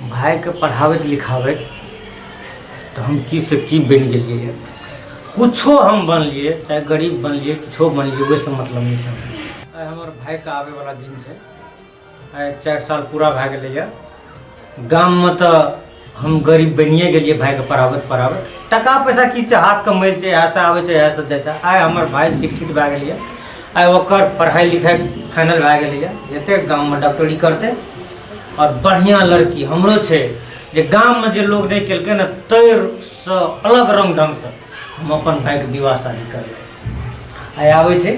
भाई के पढ़ावत लिखावत तो हम की से की बन गए, कुछो हम बन लिए, चाहे गरीब बन लिए कुछो बन लिए, वैसे मतलब नहीं है। हमारे भाई का आवे वाला दिन से 4 साल पूरा भै गए। गाँव में तो हम गरीब बनिए गए, भाई के पढ़ावत टका पैसा की हाथ कमैल ऐसा आवे ऐसा जैसा। आए हमार भाई शिक्षित भै गए, आए ओकर पढ़ाई लिखाई फाइनल भै गए, जते गाँव में डॉक्टरी करते और बढ़िया लड़की हमरो छे जे गाँव में जे लोग नहीं केलकै ना तैर से अलग रंग ढंग से हम अपन भाई के विवाह शादी कर आए आवे छे।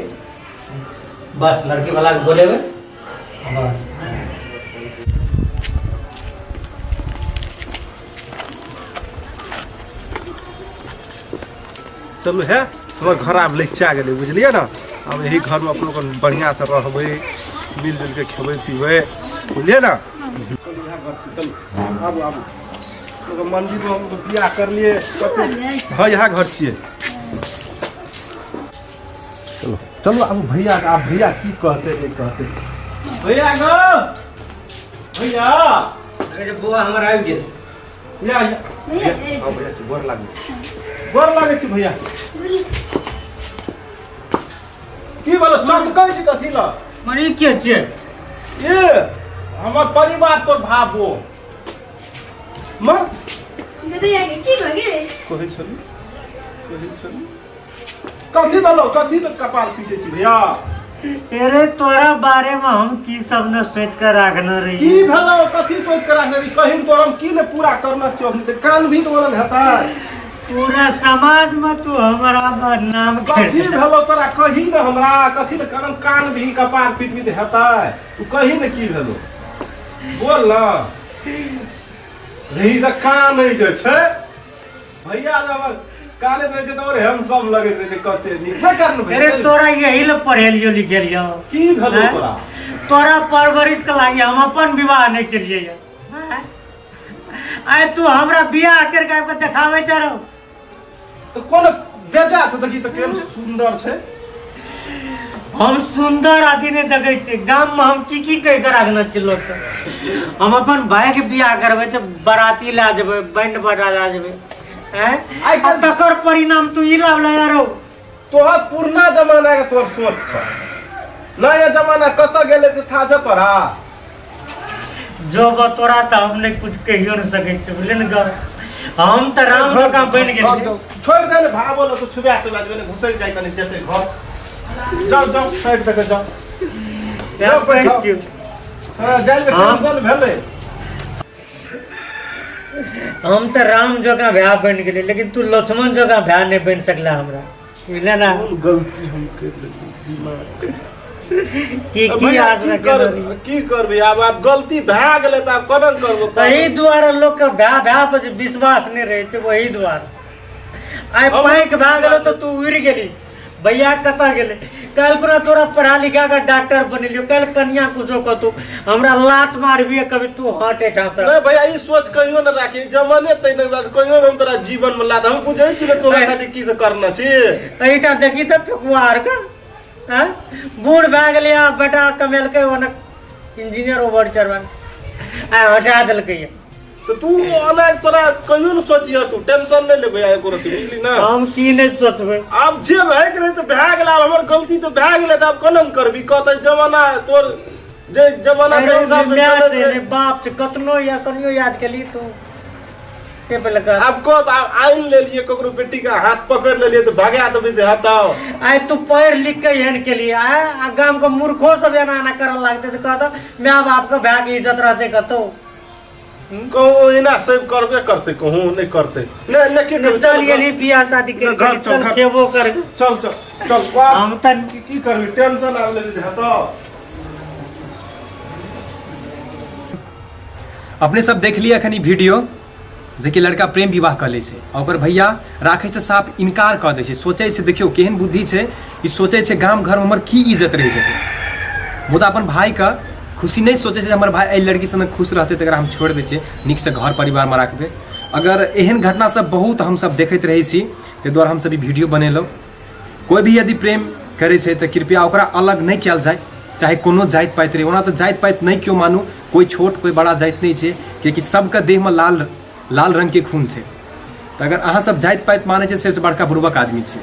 बस लड़की वाला के बोलेबे बस। चलू है हमारे घर आब लेके आ गए, बुझलिए ना। अब यही घर में अपनों को बढ़िया से रहबे, मिलजुल के खेबे पीबे, बुझलिए ना। आबू आबू मंदिर में हम बियाह कर लिए, हाँ यहाँ घर छे। चलो चलो अब भैया आप भैया की कहते नहीं कहते भैया गो भैया अरे बुआ हमर आबि गेल। भैया भैया भैया गोर लागे छी भैया। की बोलो चमकै छी कथी ला? मरी के छे ये हमर परिवार तो भाबो मां दीदी आगे की भगे कहि छली कथी बोलो कथी तो कपाल पीटे छी भैया। अरे तोरा बारे में हम की सब न सोच कर रखना रही की भेलो कथी सोच कर रखने रही? कहीं तो हम की ने पूरा करना चाहिए तो कान भी तो बोलन हेता पूरा समाज में तू हमारा बदनाम कथी भेलो तोरा कही न हमरा कथी तो करम कान भी कपाल पीट भी हेता तू कही न की भेलो बोल ना रही त कान नहीं दे छे भैया जब काले रहे छे तो हम सब लगे रहे कहते नहीं करन भैया। अरे तोरा यही ल पढ़ेलियो लिखेलियो की भेलो तोरा? तोरा परवरिश के लागी हम अपन विवाह नहीं केलिए। आए तू हमरा बियाह करके आपको देखावे चारो तो कौन बेजा छ देखी तो केम सुंदर छे। हम सुंदर आदि ने देखे छे गांव में हम की कह कर रखना छ लोग के। हम अपन भाई के बियाह करबे छ बराती ला जेबे बैंड बजा ला जेबे हैं आ तकर परिणाम तू ई लाव ला यारो। तोहर पुरना जमाना के तोर सोच छ नया जमाना कत गेले त था छ तोरा। जो बतोरा त हमने कुछ कहियो न सके छ बोले न ग हम त राम का बन गेल छोड़ दे ने भाबो ल तो छुबा चला जेबे घुसै जाय कनी जेते घर जाओ जाओ साइड तक जाओ जाओ बैठ हां जाय में टेंशन भेले। हम त राम जगह भ्या बन गेले लेकिन तू लक्ष्मण जगह भ्या नहीं बन सकला हमरा बुझले ना। गलती हम कर लेली की आज में की करबे अब गलती भै गेले त अब कदन करबो तही द्वारा लोग के भ्या पर विश्वास नहीं रहे छे वही द्वारा। आइ पैक भै गेलो तो तू उड़ गेली भैया कत गेले कल पूरा तोरा पढ़ा लिखा का डॉक्टर बनेलियो कल कन्या कुछो क तू हमरा लात मारबिए कभी तू हटे ठास नहीं भैया ई सोच कहियो न राखी जमाने तै न कहियो हम तोरा जीवन में लाद हम बुझै छी तोरा खातिर की से करना छी। एटा देखी त फेकुआर का हां बूढ़ भै गेले बेटा कमेल के ओन इंजीनियर ओवर चरवन आ हटा देल के तो तू अलग तोरा कहियो न सोचियो तू टेंशन नहीं ले भैया एको रति बुझली ना। हम की नहीं सोचबे अब जे भै गेले तो भै गेला हमर गलती तो भै गेले त अब कोनम करबी कहतै जमाना तोर जे जमाना के हिसाब से चले बाप से कतनो या कनियो याद केली तू से पहले कर अब को आइन ले लिए ककरो बेटी का हाथ पकड़ ले लिए तो भागा तो भी हटाओ। आए तू पढ़ लिख के एहन के लिए आ गांव के मूर्खों सब एना एना करन लागते तो कहता मां बाप के भाग इज्जत रहते कतो कहूं इना सब करबे करते कहूं नहीं करते नहीं लेकिन चल गेली बियाह शादी के चल खेबो कर चल चल चल हम तन की करबी टेंशन आ ले हटाओ। अपने सब देख लिया अखन वीडियो जे कि लड़का प्रेम विवाह कर ले और भैया राखे से साफ इनकार कर दे सोचे से देखियो केहन बुद्धि है ई सोचे से गांव घर में हमर की इज्जत रह जाते मुदा अपन भाई का खुशी नहीं सोचे से हमर भाई ए लड़की से खुश रहते तो हम छोड़ दे निक से घर परिवार में रखबे। अगर एहन घटना सब बहुत हम सब देखते रहे सी ते द्वारा हम सब वीडियो बनेलो। कोई भी यदि प्रेम करे तो कृपया ओकरा अलग नहीं किया जाए चाहे कोनो जात पात रहे ओना तो जात पात नहीं क्यों मानू कोई छोट कोई बड़ा जाति नहीं छै, कियाकि सबके देह में लाल लाल रंग के खून छै। तो अगर अहाँ सब जाति पाति मानै छै सबसे बड़का बुर्बक आदमी छै।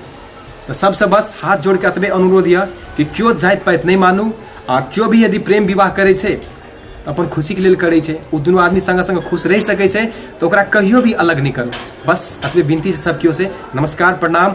तो सबसे बस हाथ जोड़ के एतबे अनुरोध यऽ कि क्यों जाति पाति नहीं मानू, आ क्यों भी यदि प्रेम विवाह करे छै तो अपन खुशी के लेल करे छै, ओ दुनू आदमी संग संग खुश रह सकै छै, तो ओकरा कहियो भी अलग नहीं करू। बस एतबे विनती छै सब केओ से। नमस्कार, प्रणाम।